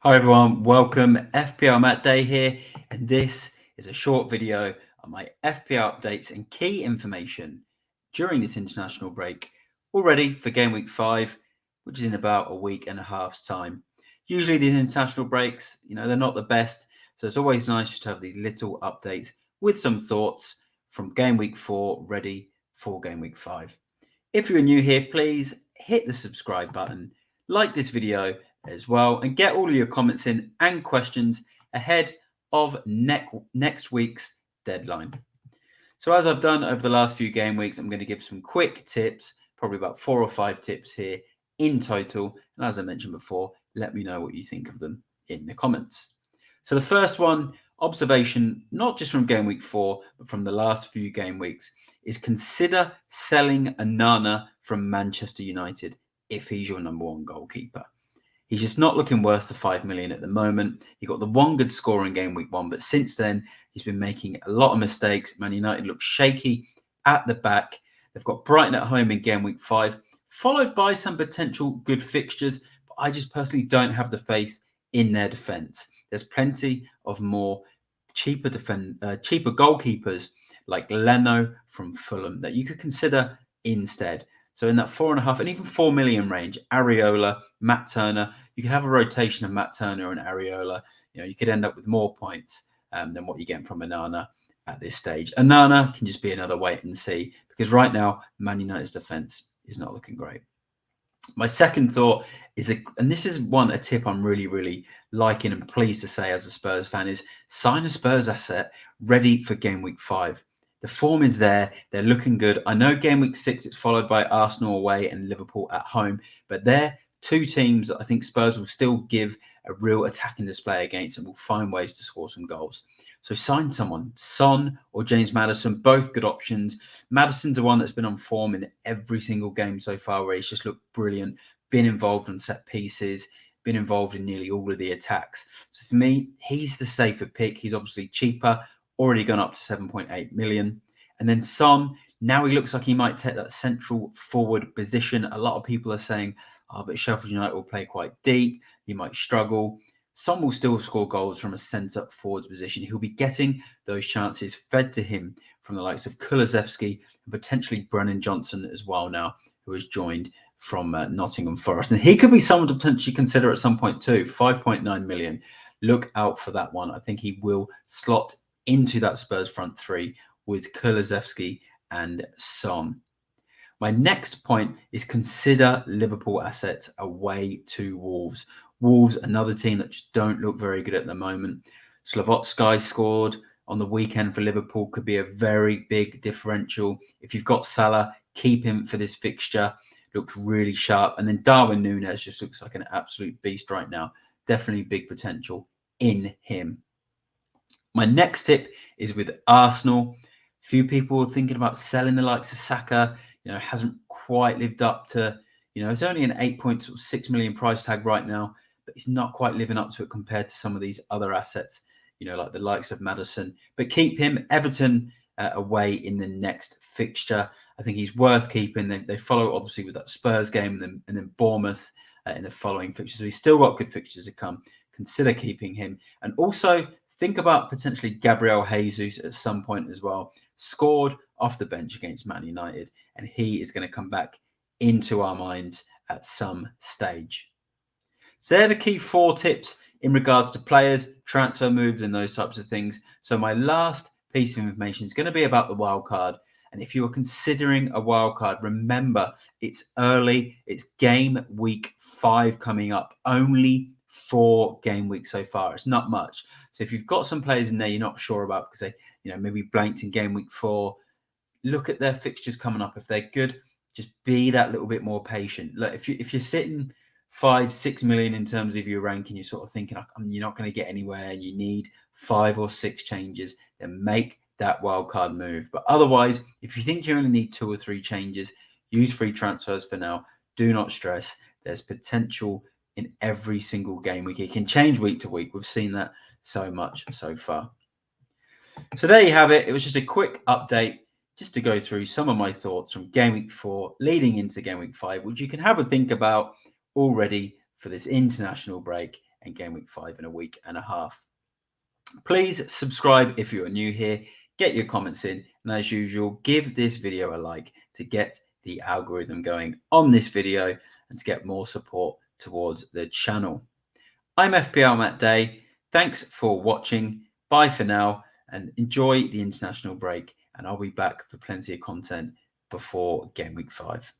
Hi everyone, welcome. FPLMattDay here, and this is a short video on my FPL updates and key information during this international break, all ready for Game Week 5, which is in about a week and a half's time. Usually these international breaks, they're not the best, so it's always nice just to have these little updates with some thoughts from Game Week 4 ready for Game Week 5. If you're new here, please hit the subscribe button, like this video as well, and get all of your comments in and questions ahead of next week's deadline. So as I've done over the last few game weeks, I'm going to give some quick tips, probably about 4 or 5 tips here in total. And as I mentioned before, let me know what you think of them in the comments. So the first one, observation, not just from game week 4, but from the last few game weeks, is consider selling Onana from Manchester United if he's your number one goalkeeper. He's just not looking worth the 5 million at the moment. He got the one good score in game week 1, but since then he's been making a lot of mistakes. Man United look shaky at the back. They've got Brighton at home in game week 5, followed by some potential good fixtures, but I just personally don't have the faith in their defence. There's plenty of more cheaper goalkeepers like Leno from Fulham that you could consider instead. So in that 4.5 and even 4 million range, Areola, Matt Turner, you could have a rotation of Matt Turner and Areola. You could end up with more points than what you get from Onana at this stage. Onana can just be another wait and see because right now, Man United's defence is not looking great. My second thought is, and this is a tip I'm really liking and pleased to say as a Spurs fan, is sign a Spurs asset ready for game week 5. The form is there. They're looking good. I know game week 6, it's followed by Arsenal away and Liverpool at home, but they're two teams that I think Spurs will still give a real attacking display against and will find ways to score some goals. So sign someone, Son or James Maddison, both good options. Maddison's the one that's been on form in every single game so far where he's just looked brilliant, been involved on set pieces, been involved in nearly all of the attacks. So for me, he's the safer pick. He's obviously cheaper, already gone up to 7.8 million. And then Son, now he looks like he might take that central forward position. A lot of people are saying, but Sheffield United will play quite deep. He might struggle. Son will still score goals from a centre forwards position. He'll be getting those chances fed to him from the likes of Kulusevski and potentially Brennan Johnson as well now, who has joined from Nottingham Forest. And he could be someone to potentially consider at some point too. 5.9 million. Look out for that one. I think he will slot into that Spurs front three with Kulusevski and Son. My next point is consider Liverpool assets away to Wolves. Wolves, another team that just don't look very good at the moment. Slavotski scored on the weekend for Liverpool, could be a very big differential. If you've got Salah, keep him for this fixture. Looked really sharp. And then Darwin Núñez just looks like an absolute beast right now. Definitely big potential in him. My next tip is with Arsenal. Few people are thinking about selling the likes of Saka. Hasn't quite lived up to, it's only an 8.6 million price tag right now, but it's not quite living up to it compared to some of these other assets, like the likes of Maddison. But keep him. Everton away in the next fixture. I think he's worth keeping. They follow obviously with that Spurs game and then Bournemouth in the following fixtures. So he's still got good fixtures to come. Consider keeping him. And also think about potentially Gabriel Jesus at some point as well. Scored off the bench against Man United, and he is going to come back into our minds at some stage. So they're the key 4 tips in regards to players, transfer moves, and those types of things. So my last piece of information is going to be about the wildcard. And if you are considering a wildcard, remember it's early. It's game week 5 coming up. Only 4 game weeks so far. It's not much. So if you've got some players in there you're not sure about because they, maybe blanked in game week 4, look at their fixtures coming up. If they're good, just be that little bit more patient. Look, if you're sitting 5-6 million in terms of your ranking, you're sort of thinking you're not going to get anywhere. You need 5 or 6 changes. Then make that wildcard move. But otherwise, if you think you only need 2 or 3 changes, use free transfers for now. Do not stress. There's potential in every single game week. It can change week to week. We've seen that so much so far. So there you have it. It was just a quick update just to go through some of my thoughts from game week 4 leading into game week 5, which you can have a think about already for this international break and game week 5 in a week and a half. Please subscribe if you're new here, get your comments in, and as usual, give this video a like to get the algorithm going on this video and to get more support towards the channel. I'm FPLMattDay. Thanks for watching. Bye for now and enjoy the international break. And I'll be back for plenty of content before game week 5.